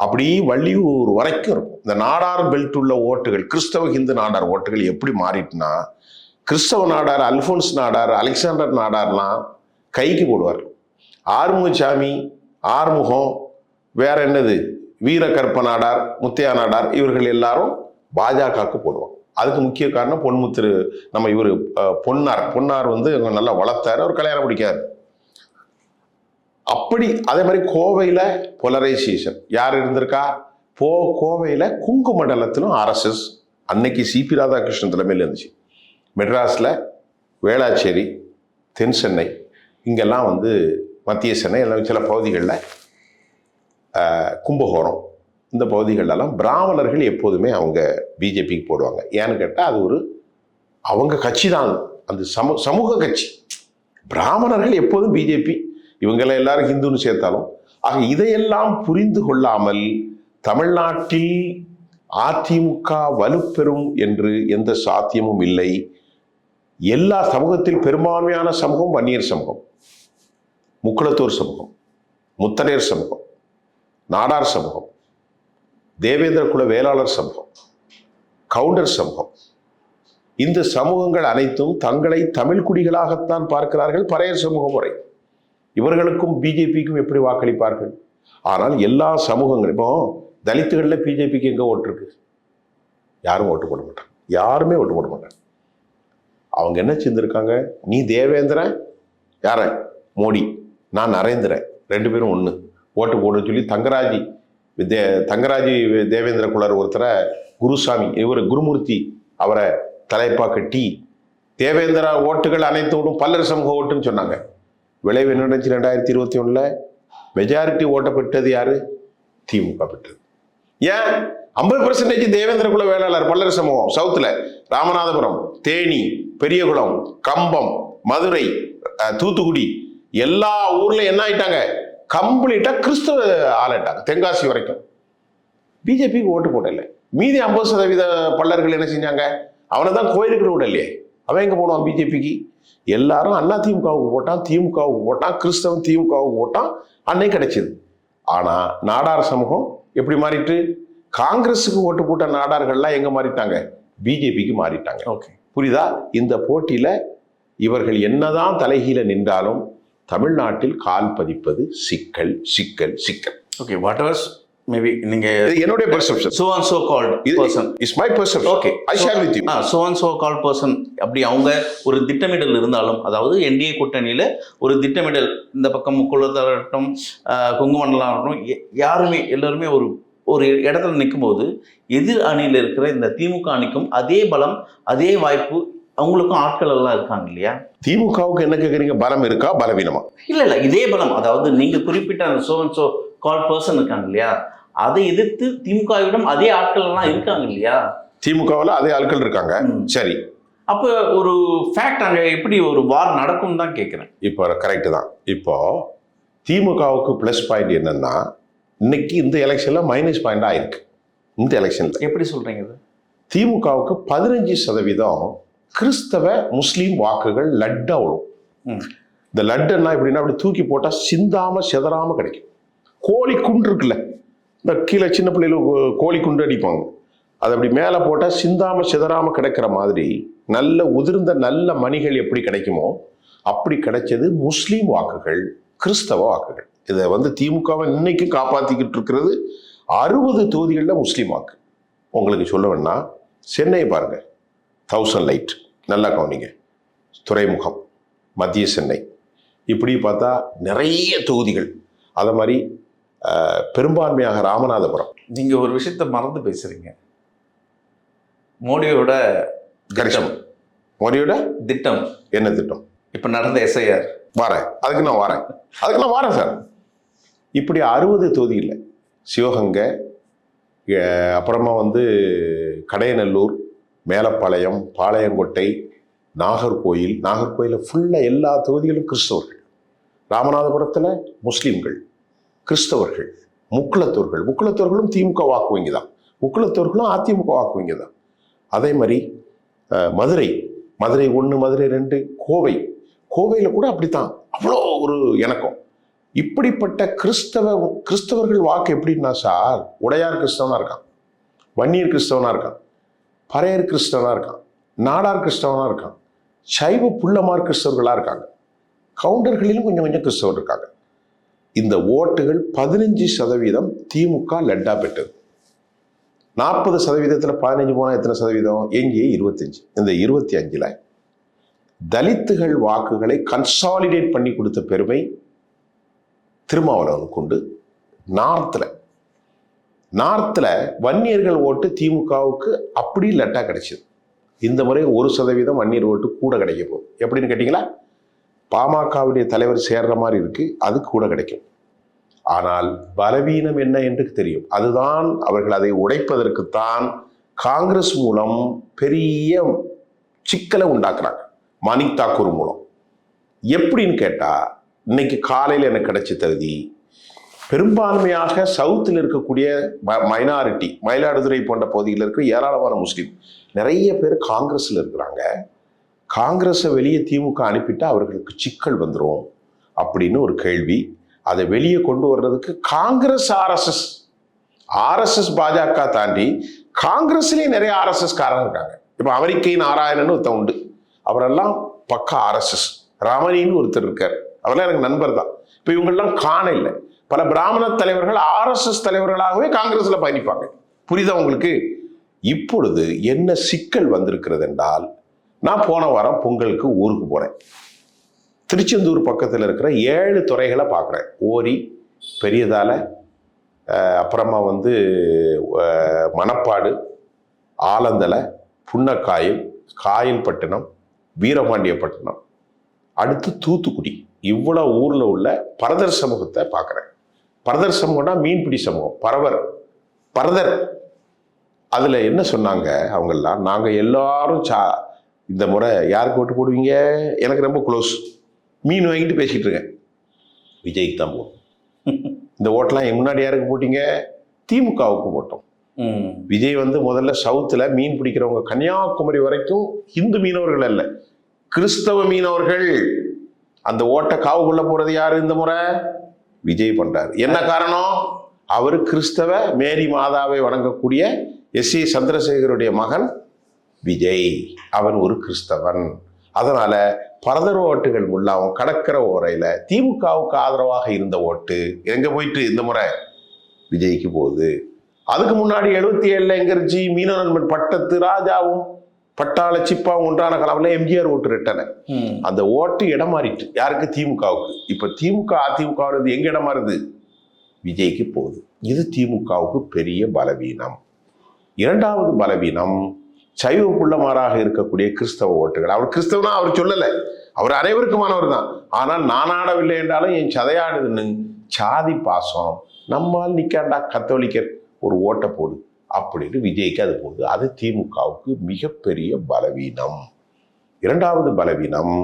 அப்படி வள்ளியூர் வரைக்கும் இருக்கும். இந்த நாடார் பெல்ட் உள்ள ஓட்டுகள், கிறிஸ்தவ இந்து நாடார் ஓட்டுகள் எப்படி மாறிட்டுனா, கிறிஸ்தவ நாடார், அல்போன்ஸ் நாடார், அலெக்சாண்டர் நாடார்லாம் கைக்கு போடுவார். ஆறுமுகசாமி, ஆறுமுகம், வேற என்னது, வீரகற்ப நாடார், முத்தையா நாடார், இவர்கள் எல்லாரும் பாஜகவுக்கு போடுவாங்க. அதுக்கு முக்கிய காரணம் பொன்முத்திரு, நம்ம இவர் பொன்னார் வந்து நல்லா வளர்த்தாரு, அவர் கல்யாணம் பிடிக்காரு. அப்படி அதே மாதிரி கோவையில் போலரைசேஷன் யார் இருந்திருக்கா? கோவையில் குங்கு மண்டலத்திலும் RSS அன்னைக்கு CP ராதாகிருஷ்ணன் தலைமையில் இருந்துச்சு. மெட்ராஸில் வேளாச்சேரி, தென் சென்னை, இங்கெல்லாம் வந்து மத்திய சென்னை, எல்லாம் சில பகுதிகளில் கும்பகோணம், இந்த பகுதிகளெல்லாம் பிராமணர்கள் எப்போதுமே அவங்க பிஜேபிக்கு போடுவாங்க. ஏன்னு கேட்டால் அது அவங்க கட்சி தான், அந்த சமூக கட்சி. பிராமணர்கள் எப்போதும் பிஜேபி, இவங்களை எல்லாரும் ஹிந்துன்னு சேர்த்தாலும். ஆக இதையெல்லாம் புரிந்து கொள்ளாமல் தமிழ்நாட்டில் அதிமுக வலுப்பெறும் என்று எந்த சாத்தியமும் இல்லை. எல்லா சமூகத்தில் பெரும்பான்மையான சமூகம் வன்னியர் சமூகம், முக்குளத்தூர் சமூகம், முத்தரையர் சமூகம், நாடார் சமூகம், தேவேந்திர குல வேளாளர் சமூகம், கவுண்டர் சமூகம். இந்த சமூகங்கள் அனைத்தும் தங்களை தமிழ் குடிகளாகத்தான் பார்க்கிறார்கள். பறையர் சமூகம் முறை. இவர்களுக்கும் பிஜேபிக்கும் எப்படி வாக்களிப்பார்கள்? ஆனால் எல்லா சமூகங்களும், இப்போ தலித்துகளில் பிஜேபிக்கு எங்கே ஓட்டு இருக்கு? யாரும் ஓட்டு போட மாட்டாங்க. யாருமே ஓட்டு போட மாட்டாங்க. அவங்க என்ன செஞ்சிருக்காங்க? நீ தேவேந்திரன், யார? மோடி, நான் நரேந்திரன், 2 பேரும் ஒன்று, ஓட்டு போடுன்னு சொல்லி தங்கராஜி தேவேந்திர குலர் ஒருத்தரை, குருசாமி இவர் குருமூர்த்தி அவரை தலைப்பா கட்டி தேவேந்திர ஓட்டுகள் அனைத்தோடும் பல்லர் சமூக ஓட்டுன்னு சொன்னாங்க. விளைவு என்ன நடந்துச்சு? 2021 மெஜாரிட்டி ஓட்ட பெற்றது யாரு? திமுக பெற்றது. ஏன்? 50% தேவேந்திர குல வேளாளர் பல்லர் சமூகம். சவுத்துல ராமநாதபுரம், தேனி, பெரியகுளம், கம்பம், மதுரை, தூத்துக்குடி, எல்லா ஊர்ல என்ன ஆயிட்டாங்க? கம்ப்ளீட்டா கிறிஸ்தவ ஆளாயிட்டாங்க. தென்காசி வரைக்கும் பிஜேபிக்கு ஓட்டு போடல. மீதி 50% பல்லர்கள் என்ன செஞ்சாங்க? அவனை தான் கோயிலுக்கு விட இல்லையே, அவன் எங்க போடுவான் பிஜேபிக்கு? எல்லாரும் அண்ணா திமுகவுக்கு போட்டான், திமுகவுக்கு போட்டான், கிறிஸ்தவன் திமுகவுக்கு போட்டான், அன்னைக்கு கிடைச்சது. ஆனா நாடார் சமூகம் எப்படி மாறிட்டு? காங்கிரஸுக்கு ஓட்டு போட்ட நாடார்கள்லாம் எங்க மாறிட்டாங்க? பிஜேபிக்கு மாறிட்டாங்க. ஓகே, புரியுதா? இந்த போட்டியில இவர்கள் என்னதான் தலைகீழ நின்றாலும் தமிழ்நாட்டில் கால் பதிப்பது சிக்கல் சிக்கல் சிக்கல். ஓகே, வாட் எவர் மேபி நீங்க என்னுடைய perception. so and so called person is my perception. Okay, I share with you. so and so called person அப்படி அவங்க ஒரு திட்டமிடல் இருந்தாலும், அதாவது என்டிஏ கூட்டணியில ஒரு திட்டமிடல், இந்த பக்கம் முக்குளத்தாகட்டும், கொங்கு மண்டலம் ஆகட்டும், யாருமே எல்லாருமே ஒரு இடத்துல நிற்கும் போது எதிர் அணியில் இருக்கிற இந்த திமுக அணிக்கும் அதே பலம், அதே வாய்ப்பு அவங்களுக்கும் ஆட்கள் எல்லாம் இருக்காங்க இல்லையா? திமுகவுக்கு என்ன கேட்குறீங்க? பலம் இருக்கா, பலவீனமா? இல்ல இதே பலம், அதாவது நீங்க குறிப்பிட்ட அந்த so and so call person இருக்காங்க இல்லையா, அதை எதிர்த்து திமுகவிடம் அதே ஆட்கள் எல்லாம் இருக்காங்க இல்லையா? திமுகவில் அதே ஆட்கள் இருக்காங்க. சரி, அப்ப ஒரு ஃபேக்ட் அங்க எப்படி ஒரு வார் நடக்கும் தான் கேட்கிறேன். இப்போ கரெக்டு தான். இப்போ திமுகவுக்கு ப்ளஸ் பாயிண்ட் என்னன்னா, இன்னைக்கு இந்த எலெக்ஷன்ல மைனஸ் பாயிண்ட் ஆயிருக்கு. இந்த எலெக்ஷன்ல எப்படி சொல்றீங்க இது? திமுகவுக்கு 15% கிறிஸ்தவ முஸ்லீம் வாக்குகள் லட்டா விழும். இந்த லட்டுன்னா எப்படின்னா, அப்படி தூக்கி போட்டா சிந்தாம செதறாம கிடைக்கும். கோழி குண்டு இருக்குல்ல, இந்த கீழே சின்ன பிள்ளைகள் கோழி குண்டு அடிப்பாங்க, அது அப்படி மேலே போட்டால் சிந்தாம சிதறாம கிடைக்கிற மாதிரி நல்ல உதிர்ந்த நல்ல மணிகள் எப்படி கிடைக்குமோ அப்படி கிடைச்சது முஸ்லீம் வாக்குகள், கிறிஸ்தவ வாக்குகள். இதை திமுகவை இன்னைக்கு காப்பாற்றிக்கிட்டு இருக்கிறது 60 தொகுதிகளில் முஸ்லீம் வாக்கு. உங்களுக்கு சொல்ல வேணா, சென்னையை பாருங்க, 1000 லைட், நல்லா கவனிங்க, துறைமுகம், மத்திய சென்னை, இப்படி பார்த்தா நிறைய தொகுதிகள். அதை மாதிரி பெரும்பான்மையாக ராமநாதபுரம். நீங்க ஒரு விஷயத்த மறந்து பேசுறீங்க. மோடியோட திட்டம். மோடியோட திட்டம் என்ன திட்டம்? இப்ப நடந்த SIR வரேன், அதுக்கு நான் வரேன் சார். இப்படி 60 தொகுதியில் சிவகங்கை, அப்புறமா கடையநல்லூர், மேலப்பாளையம், பாளையங்கோட்டை, நாகர்கோயில் ஃபுல்லாக எல்லா தொகுதிகளும் கிறிஸ்தவர்கள். ராமநாதபுரத்தில் முஸ்லீம்கள், கிறிஸ்தவர்கள், முக்குளத்தோர்களும் திமுக வாக்குவீங்க தான், முக்குளத்தோர்களும் அதிமுக வாக்குவீங்க தான். அதே மாதிரி மதுரை 1, மதுரை 2, கோவையில் கூட அப்படித்தான், அவ்வளோ ஒரு இணக்கம். இப்படிப்பட்ட கிறிஸ்தவர்கள் வாக்கு எப்படின்னா சார், உடையார் கிறிஸ்தவனா இருக்கான், வன்னியர் கிறிஸ்தவனா இருக்கான், பறையர் கிறிஸ்தவனா இருக்கான், நாடார் கிறிஸ்தவனா இருக்கான், சைவ புள்ளமார் கிறிஸ்தவர்களா இருக்காங்க, கவுண்டர்களிலும் கொஞ்சம் கிறிஸ்தவர் இருக்காங்க. இந்த ஓட்டுகள் 15% திமுக லட்டா பெற்றது. 40%, 15 போனால் எத்தனை சதவீதம்? எங்கே 25. இந்த 25ல் தலித்துகள் வாக்குகளை கன்சாலிடேட் பண்ணி கொடுத்த பெருமை திருமாவளவனுக்கு உண்டு. நார்த்தில் வன்னியர்கள் ஓட்டு திமுகவுக்கு அப்படி லட்டா கிடைச்சது. இந்த முறை 1% வன்னியர் ஓட்டு கூட கிடைக்க போகுது. எப்படின்னு கேட்டீங்களா, பாமகவுடைய தலைவர் சேர்ற மாதிரி இருக்கு, அது கூட கிடைக்கும். ஆனால் பலவீனம் என்ன என்று தெரியும். அதுதான் அவர்கள் அதை உடைப்பதற்குத்தான் காங்கிரஸ் மூலம் பெரிய சிக்கலை உண்டாக்குறாங்க, மாணிக் தாக்கூர் மூலம். எப்படின்னு கேட்டா, இன்னைக்கு காலையில் எனக்கு கிடைச்ச தகுதி, பெரும்பான்மையாக சவுத்தில் இருக்கக்கூடிய மைனாரிட்டி, மயிலாடுதுறை போன்ற பகுதியில் இருக்கிற ஏராளமான முஸ்லீம் நிறைய பேர் காங்கிரஸ்ல இருக்கிறாங்க. காங்கிரஸை வெளியே திமுக அனுப்பிட்டா அவர்களுக்கு சிக்கல் வந்துடும் அப்படின்னு ஒரு கேள்வி. அதை வெளியே கொண்டு வர்றதுக்கு காங்கிரஸ், ஆர்எஸ்எஸ் பாஜக தாண்டி காங்கிரஸ்லேயே நிறைய RSS காரங்க இருக்காங்க. இப்போ அமெரிக்கை நாராயணன் ஒருத்தன் உண்டு, அவரெல்லாம் பக்கா RSS. ரமணின்னு ஒருத்தர் இருக்கார், அவரெல்லாம் எனக்கு நண்பர் தான். இப்போ இவங்கெல்லாம் காண இல்லை. பல பிராமண தலைவர்கள் RSS தலைவர்களாகவே காங்கிரஸ்ல பயணிப்பாங்க. புரியுதா உங்களுக்கு? இப்பொழுது என்ன சிக்கல் வந்திருக்கிறது என்றால், நான் போன வாரம் பொங்கலுக்கு ஊருக்கு போறேன். திருச்செந்தூர் பக்கத்தில் இருக்கிற 7 துறைகளை பார்க்குறேன். ஓரி, பெரியதால, அப்புறமா மணப்பாடு, ஆலந்தலை, புன்னக்காயில், காயல்பட்டினம், வீரபாண்டியப்பட்டினம், அடுத்து தூத்துக்குடி, இவ்வளோ ஊரில் உள்ள பரதர் சமூகத்தை பார்க்குறேன். பரதர் சமூகம்னா மீன்பிடி சமூகம், பரதர். அதில் என்ன சொன்னாங்க அவங்கெல்லாம், நாங்கள் எல்லாரும் இந்த முறை யாருக்கு ஓட்டு போடுவீங்க? எனக்கு ரொம்ப க்ளோஸ், மீன் வாங்கிட்டு பேசிகிட்டு இருக்கேன், விஜய்க்கு தான் போடும். இந்த ஓட்டெலாம் முன்னாடி யாருக்கு போட்டீங்க? திமுகவுக்கு போட்டோம். விஜய் முதல்ல சவுத்தில் மீன் பிடிக்கிறவங்க கன்னியாகுமரி வரைக்கும் இந்து மீனவர்கள் அல்ல, கிறிஸ்தவ மீனவர்கள். அந்த ஓட்டை காவுக்குள்ள போறது யாரு இந்த முறை? விஜய் பண்றாரு. என்ன காரணம்? அவர் கிறிஸ்தவ மேரி மாதாவை வணங்கக்கூடிய S.A. சந்திரசேகருடைய மகன் விஜய், அவன் ஒரு கிறிஸ்தவன். அதனால பரதர் ஓட்டுகள் முல்லாவும் கடற்கிற ஓரையில திமுகவுக்கு ஆதரவாக இருந்த ஓட்டு எங்க போயிட்டு இந்த முறை விஜய்க்கு போகுது. அதுக்கு முன்னாடி 77ல் எங்கர்ஜி, மீனவன் பட்டத்து ராஜாவும் பட்டாள சிப்பாவும் ஒன்றான கலவில் எம்ஜிஆர் ஓட்டு ரெட்டன. அந்த ஓட்டு இடம் மாறிட்டு யாருக்கு? திமுகவுக்கு. இப்ப திமுக அதிமுக எங்க இடம் மாறுது? விஜய்க்கு போகுது. இது திமுகவுக்கு பெரிய பலவீனம். இரண்டாவது பலவீனம், சைவ புள்ளமாராக இருக்கக்கூடிய கிறிஸ்தவ ஓட்டுகள். அவர் கிறிஸ்தவனா அவர் சொல்லலை, அவர் அனைவருக்குமானவர் தான். ஆனால் நானாடவில்லை என்றாலும் என் சதையாடுதுன்னு சாதி பாசம், நம்மால் நிக்காண்டா கத்தோலிக்கர் ஒரு ஓட்டை போடு அப்படின்னு விஜய்க்கு அது போகுது. அது திமுகவுக்கு மிகப்பெரிய பலவீனம். இரண்டாவது பலவீனம்,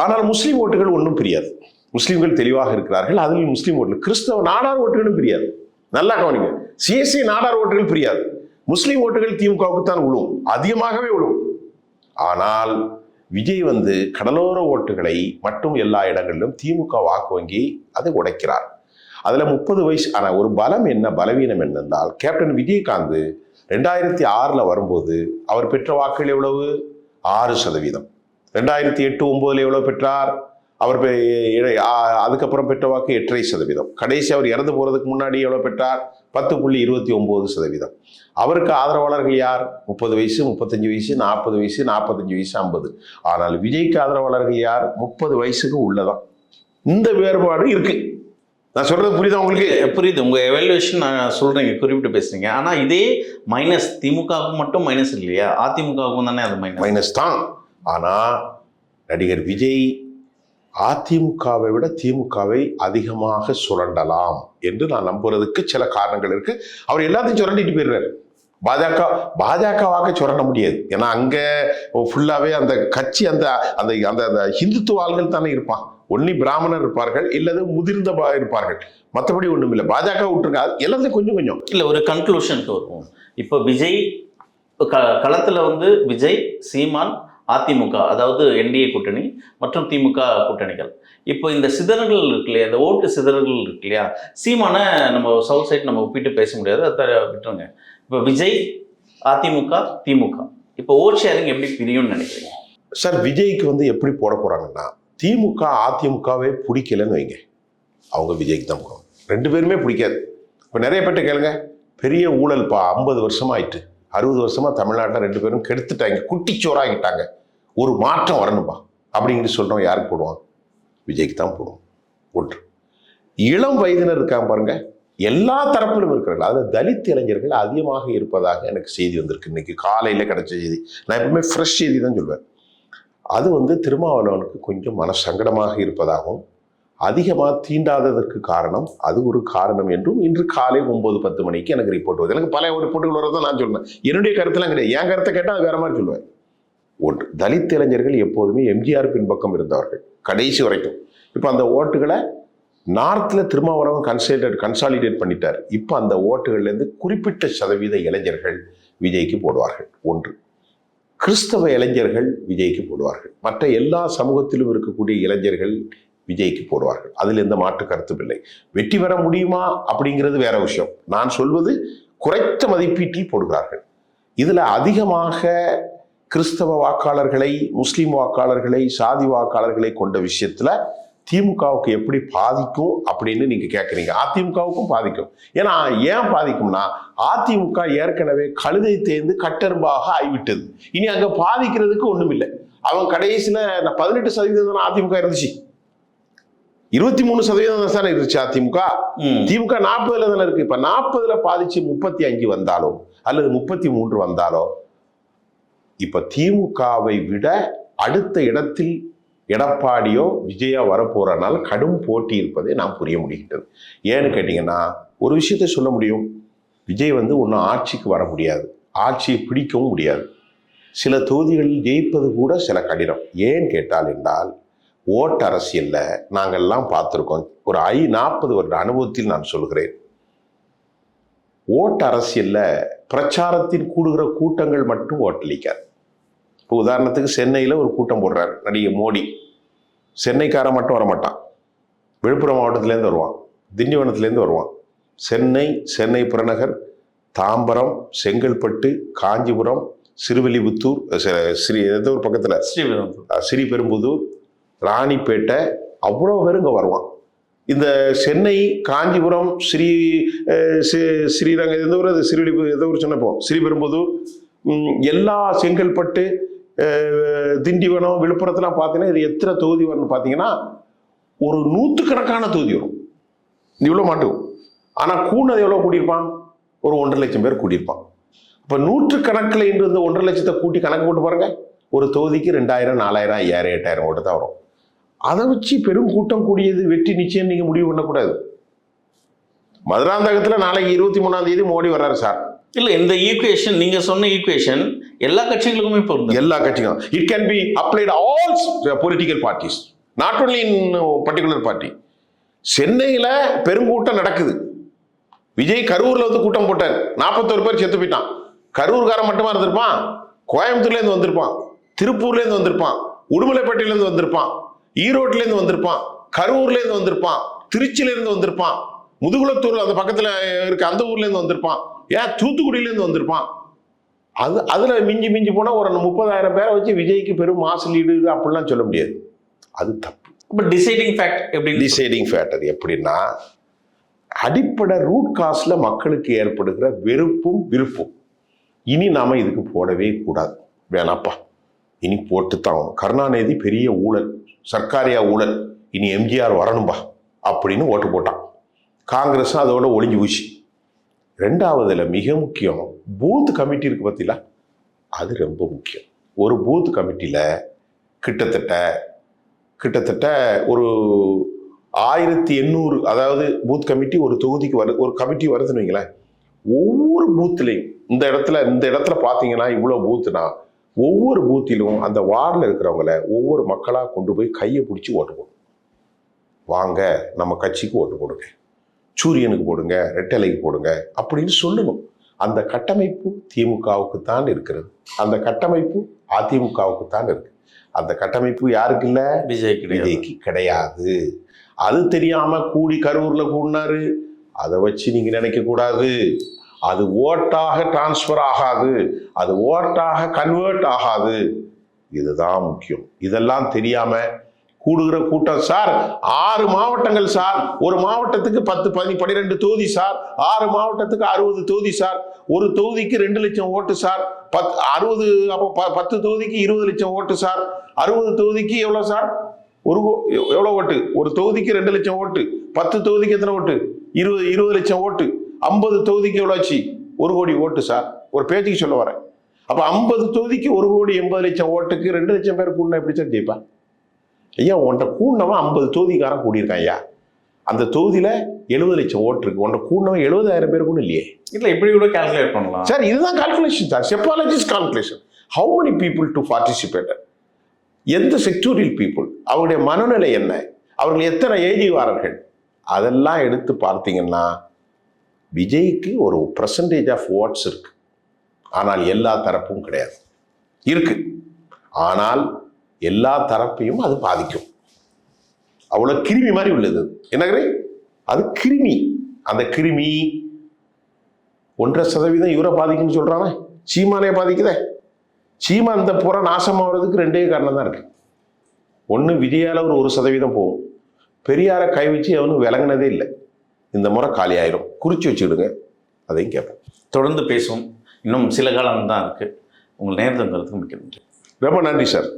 ஆனால் முஸ்லீம் ஓட்டுகள் ஒன்றும் பிரியாது. முஸ்லீம்கள் தெளிவாக இருக்கிறார்கள். அதில் முஸ்லீம் ஓட்டுகள், கிறிஸ்தவ நாடார் ஓட்டுகளும் பிரியாது. நல்லா கவனிங்க, சிஎஸ்சி நாடார் ஓட்டுகள் பிரியாது. முஸ்லீம் ஓட்டுகள் திமுகவுக்கு தான் விழும், அதிகமாகவே விழும். ஆனால் விஜய் கடலோர ஓட்டுகளை மட்டும் எல்லா இடங்களிலும் திமுக வாக்கு வங்கி அதை உடைக்கிறார். அதுல 30 வயசு. ஆனா ஒரு பலம் என்ன, பலவீனம் என்னென்றால், கேப்டன் விஜயகாந்த் 2006 வரும்போது அவர் பெற்ற வாக்குகள் எவ்வளவு? 6%. 2008-9 எவ்வளவு பெற்றார் அவர்? அதுக்கப்புறம் பெற்ற வாக்கு 8.5%. கடைசி அவர் இறந்து போறதுக்கு முன்னாடி எவ்வளவு பெற்றார்? 10.29%. அவருக்கு ஆதரவாளர்கள் யார்? 30 வயசு, 35 வயசு, 40 வயசு, 45 வயசு, 50. ஆனால் விஜய்க்கு ஆதரவாளர்கள் யார்? 30 வயசுக்கு உள்ளதான். இந்த வேறுபாடு இருக்கு. நான் சொல்றது புரியுதா உங்களுக்கு? புரியுது. உங்க எவாலுவேஷன் நான் சொல்றீங்க, குறிப்பிட்டு பேசுறீங்க. ஆனா இதே மைனஸ் திமுகவுக்கு மட்டும் மைனஸ் இல்லையா? அதிமுகவுக்கும் தானே அது மைனஸ் தான். ஆனா நடிகர் விஜய் அதிமுகவை விட திமுகவை அதிகமாக சுரண்டலாம் என்று நான் நம்புறதுக்கு சில காரணங்கள் இருக்கு. அவர் எல்லாத்தையும் சுரண்டிட்டு போயிடுறாரு. பாஜக வாக்க சுரண்ட முடியாது. ஏன்னா அங்க ஃபுல்லாவே அந்த கட்சி அந்த அந்த அந்த ஹிந்துத்துவ ஆள்கள் தானே இருப்பான். ஒன்னி பிராமணர் இருப்பார்கள், இல்லது முதிர்ந்த இருப்பார்கள். மற்றபடி ஒண்ணும் இல்லை. பாஜக விட்டுருங்க, எல்லாத்தையும் கொஞ்சம் கொஞ்சம். இல்ல, ஒரு கன்க்ளூஷனுக்கு வருவோம். இப்போ விஜய் களத்துல விஜய், சீமான், அதிமுக, அதாவது என்டிஏ கூட்டணி மற்றும் திமுக கூட்டணிகள். இப்போ இந்த சிதறல்கள் இருக்கு இல்லையா, இந்த ஓட்டு சிதறல்கள் இருக்கு இல்லையா, சீமான நம்ம சவுத் சைட் நம்ம ஒப்பிட்டு பேச முடியாது, அதை விட்டுருங்க. இப்போ விஜய், அதிமுக, திமுக, இப்போ ஓட் ஷேரிங் எப்படி பிரியும்னு நினைக்கிறீங்க சார்? விஜய்க்கு எப்படி போட போறாங்கன்னா, திமுக அதிமுகவே பிடிக்கலன்னு வைங்க, அவங்க விஜய்க்கு தான் போடுவாங்க. ரெண்டு பேருமே பிடிக்காது. இப்போ நிறைய பேர்ட்ட கேளுங்க, பெரிய ஊழல்ப்பா, 50 வருஷமா ஆயிட்டு, 60 வருஷமா தமிழ்நாட்டில் ரெண்டு பேரும் கெடுத்துட்டாங்க, குட்டிச்சோறாகிட்டாங்க, ஒரு மாற்றம் வரணும்பா அப்படிங்கிட்டு சொல்றோம். யாருக்கு போடுவான்? விஜய்க்கு தான் போடுவோம். ஒன்று. இளம் வயதினர் இருக்காங்க பாருங்க, எல்லா தரப்பிலும் இருக்கிறார்கள். அதில் தலித் இளைஞர்கள் அதிகமாக இருப்பதாக எனக்கு செய்தி வந்திருக்கு. இன்னைக்கு காலையில் கிடைச்ச செய்தி. நான் எப்பவுமே ஃப்ரெஷ் செய்தி தான் சொல்வேன். அது திருமாவளவனுக்கு கொஞ்சம் மனசங்கடமாக இருப்பதாகவும், அதிகமாக தீண்டாததற்கு காரணம் அது ஒரு காரணம் என்றும் இன்று காலை 9-10 மணிக்கு எனக்கு ரிப்போர்ட் வருது. எனக்கு பல ரிப்போர்ட்டுகள் வரதான் நான் சொல்லுவேன். என்னுடைய கருத்துலாம் கிடையாது. என் கருத்தை கேட்டால் அது வேற மாதிரி சொல்லுவேன். ஒன்று, தலித் இளைஞர்கள் எப்போதுமே எம்ஜிஆர் பின்பக்கம் இருந்தவர்கள் கடைசி வரைக்கும். இப்போ அந்த ஓட்டுகளை நார்த்தில் திருமாவளவன் கன்சாலிடேட் பண்ணிட்டார். இப்போ அந்த ஓட்டுகள்லேருந்து குறிப்பிட்ட சதவீத இளைஞர்கள் விஜய்க்கு போடுவார்கள். ஒன்று. கிறிஸ்தவ இளைஞர்கள் விஜய்க்கு போடுவார்கள். மற்ற எல்லா சமூகத்திலும் இருக்கக்கூடிய இளைஞர்கள் விஜய்க்கு போடுவார்கள். அதில் எந்த மாற்று கருத்தும் இல்லை. வெற்றி பெற முடியுமா அப்படிங்கிறது வேற விஷயம். நான் சொல்வது குறைத்த மதிப்பீட்டில் போடுகிறார்கள். இதுல அதிகமாக கிறிஸ்தவ வாக்காளர்களை, முஸ்லீம் வாக்காளர்களை, சாதி வாக்காளர்களை கொண்ட விஷயத்துல திமுகவுக்கு எப்படி பாதிக்கும் அப்படின்னு நீங்க கேட்குறீங்க. அதிமுகவுக்கும் பாதிக்கும். ஏன்னா ஏன் பாதிக்கும்னா, அதிமுக ஏற்கனவே கழுதை தேர்ந்து கட்டெரும்பாக ஆகிவிட்டது. இனி அங்க பாதிக்கிறதுக்கு ஒண்ணும் இல்லை. அவன் கடைசியில 18% அதிமுக இருந்துச்சு, 23% தானே இருந்துச்சு அதிமுக. திமுக 40 தானே இருக்கு. இப்ப 40 பாதிச்சு 35 வந்தாலோ அல்லது 33 வந்தாலோ, இப்ப திமுகவை விட அடுத்த இடத்தில் எடப்பாடியோ விஜயா வரப்போறனால கடும் போட்டி இருப்பதை நாம் புரிய முடிகின்றது. ஏன்னு கேட்டீங்கன்னா, ஒரு விஷயத்தை சொல்ல முடியும், விஜய் ஒன்றும் ஆட்சிக்கு வர முடியாது, ஆட்சியை பிடிக்கவும் முடியாது, சில தொகுதிகளில் ஜெயிப்பது கூட சில கடினம். ஏன் கேட்டால் என்றால், ஓட்டு அரசியல்ல நாங்கள்லாம் பார்த்துருக்கோம். ஒரு 40 வருட அனுபவத்தில் நான் சொல்கிறேன். ஓட்டு அரசியல்ல பிரச்சாரத்தின் கூடுகிற கூட்டங்கள் மட்டும் ஓட்டளிக்காது. இப்போ உதாரணத்துக்கு சென்னையில் ஒரு கூட்டம் போடுறாரு நடிகர் மோடி. சென்னைக்காரன் மட்டும் வரமாட்டான், விழுப்புரம் மாவட்டத்திலேருந்து வருவான், திண்டிவனத்திலேருந்து வருவான். சென்னை புறநகர், தாம்பரம், செங்கல்பட்டு, காஞ்சிபுரம், சிறுவில்லிபுத்தூர், ஏதோ ஒரு பக்கத்தில் ஸ்ரீபெரும்புதூர், ராணிப்பேட்டை, அவ்வளோ பேர் இங்கே வருவான். இந்த சென்னை, காஞ்சிபுரம், ஸ்ரீரங்கம், ஏதோ ஒரு சொன்னப்போ ஸ்ரீபெரும்புதூர், எல்லா செங்கல்பட்டு, திண்டிவனம், விழுப்புரத்துலாம் பார்த்தீங்கன்னா இது எத்தனை தொகுதி வரும்னு பார்த்தீங்கன்னா ஒரு 100கணக்கான தொகுதி வரும். இவ்வளோ மாட்டுக்கும். ஆனால் கூடுனது எவ்வளோ கூட்டியிருப்பான்? ஒரு 1.5 லட்சம் பேர் கூட்டியிருப்பான். இப்போ 100 கணக்கில் இன்று இந்த 1.5 லட்சத்தை கூட்டி கணக்கு போட்டு பாருங்க. ஒரு தொகுதிக்கு 2000, 4000, 5000, 8000 ஓட்டு தான் வரும். அதை வச்சு பெரும் கூட்டம் கூடியது வெற்றி நிச்சயம் நீங்க முடிவு பண்ணக்கூடாது. மதுராந்தகத்தில் நாளைக்கு 23ஆம் தேதி மோடி வர்றாரு சார். இல்ல இந்த ஈக்குவேஷன் நீங்க சொன்ன ஈக்குவேஷன் எல்லா கட்சிகளுக்குமே பொருந்தும். எல்லா கட்சிகளும் it can be applied all political parties, not only in particular party. சென்னையில பெருங்கூட்டம் நடக்குது. விஜய் கரூர்ல வந்து கூட்டம் போட்டார், 41 பேர் செத்து போயிட்டான். கரூர்காரன் மட்டுமா இருந்திருப்பான், கோயம்புத்தூர்ல இருந்து வந்திருப்பான், திருப்பூர்ல இருந்து வந்திருப்பான், உடுமலைப்பேட்டையில இருந்து வந்திருப்பான், ஈரோட்ல இருந்து வந்திருப்பான், கரூர்ல இருந்து வந்திருப்பான், திருச்சியில இருந்து வந்திருப்பான், முதுகுளத்தூர்ல அந்த பக்கத்துல இருக்க அந்த ஊர்ல இருந்து வந்திருப்பான், ஏன் தூத்துக்குடியில இருந்து வந்திருப்பான். அதுல மிஞ்சி போனா ஒரு 30,000 பேரை வச்சு விஜய்க்கு பெரும் மாசு லீடு அப்படிலாம் சொல்ல முடியாது. அது தப்பு. டிசைடிங் ஃபேக்ட் எப்படி? டிசைடிங் ஃபேக்டர் எப்படின்னா, அடிப்படை ரூட் காஸ்ட்ல மக்களுக்கு ஏற்படுகிற வெறுப்பும் விருப்பும். இனி நாம இதுக்கு போடவே கூடாது, வேணாப்பா இனி போட்டுத்தான் ஆகணும். கருணாநிதி பெரிய ஊழல், சர்க்காரியா ஊழல், இனி எம்ஜிஆர் வரணும்பா அப்படின்னு ஓட்டு போட்டான். காங்கிரஸ் அதோட ஒளிஞ்சு போச்சு. ரெண்டாவதுல மிக முக்கியம் பூத் கமிட்டி இருக்கு பார்த்தீங்களா, அது ரொம்ப முக்கியம். ஒரு பூத் கமிட்டியில கிட்டத்தட்ட ஒரு 1800, அதாவது பூத் கமிட்டி ஒரு தொகுதிக்கு ஒரு கமிட்டி வருதுன்னு வைங்களேன். ஒவ்வொரு பூத்துலையும் இந்த இடத்துல பார்த்தீங்கன்னா இவ்வளவு பூத்துனா, ஒவ்வொரு பூத்திலும் அந்த வார்டில் இருக்கிறவங்கள ஒவ்வொரு மக்களா கொண்டு போய் கையை பிடிச்சி ஓட்டு போடும். வாங்க நம்ம கட்சிக்கு ஓட்டு போடுங்க, சூரியனுக்கு போடுங்க, ரெட்டலைக்கு போடுங்க அப்படின்னு சொல்லணும். அந்த கட்டமைப்பு திமுகவுக்கு தான் இருக்கிறது, அந்த கட்டமைப்பு அதிமுகவுக்கு தான் இருக்கு. அந்த கட்டமைப்பு யாருக்கு இல்ல? விஜய்க்கு கிடையாது. அது தெரியாம கூடி கரூர்ல கூடினாரு, அதை வச்சு நீங்க நினைக்க கூடாது. அது ஓட்டாக டிரான்ஸ்பர் ஆகாது, அது ஓட்டாக கன்வெர்ட் ஆகாது. இதுதான் முக்கியம். இதெல்லாம் தெரியாம கூடுகிற கூட்டம் சார், 6 மாவட்டங்கள் சார், ஒரு மாவட்டத்துக்கு 10, 12 தொகுதி சார், 6 மாவட்டத்துக்கு 60 தொகுதி சார், ஒரு தொகுதிக்கு 2 லட்சம் ஓட்டு சார், 10 தொகுதிக்கு 20 லட்சம் ஓட்டு சார், 60 தொகுதிக்கு எவ்வளவு சார்? எவ்வளவு ஓட்டு? ஒரு தொகுதிக்கு 2 லட்சம் ஓட்டு, 10 தொகுதிக்கு எத்தனை ஓட்டு? 20 லட்சம் ஓட்டு, 50 தொகுதிக்கு எவ்வளவு ஆச்சு? 1 கோடி ஓட்டு சார். ஒரு பேச்சுக்கு சொல்ல வரேன். அப்ப 50 தொகுதிக்கு 1,80,00,000 ஓட்டுக்கு 2 லட்சம் பேர் கூடினா எப்படி சார் ஜெயிப்பா? ஐயா உன்ட்ட கூடினவன் 50 தொகுதிக்காரன் கூடியிருக்கான் ஐயா. அந்த தொகுதியில 70 லட்சம் ஓட்டு இருக்கு, உன்ட்ட கூடினவன் 70,000 பேர் கூட இல்லையே. இல்ல இப்படி கூட கால்குலேட் பண்ணலாம் சார். இதுதான் calculation sir, psephologist calculation. How many people to participate, எந்த செக்டோரியல் பீப்புள், அவருடைய மனநிலை என்ன, அவர்கள் எத்தனை எழுதிவாரர்கள், அதெல்லாம் எடுத்து பார்த்தீங்கன்னா விஜய்க்கு ஒரு % ஆஃப் ஓட்ஸ் இருக்கு. ஆனால் எல்லா தரப்பும் கிடையாது. இருக்கு, ஆனால் எல்லா தரப்பையும் அது பாதிக்கும். அவ்வளவு கிருமி மாதிரி உள்ளது. என்னங்க அது கிருமி. அந்த கிருமி 1.5% இவரை பாதிக்குன்னு சொல்றானே, சீமானே பாதிக்குதே. சீமான் இந்த புற நாசமாகிறதுக்கு 2 காரணம் தான் இருக்கு. ஒன்று, விஜயால ஒரு 1% போகும். பெரியாரை கை வச்சு அவனு விளங்கினதே இல்லை. இந்த முறை காலி ஆயிரும், குறிச்சு வச்சுடுங்க. அதையும் கேட்போம். தொடர்ந்து பேசுவோம். இன்னும் சில காலம் தான் இருக்கு. உங்கள் நேரத்துக்கு மிக்க நன்றி. ரொம்ப நன்றி சார்.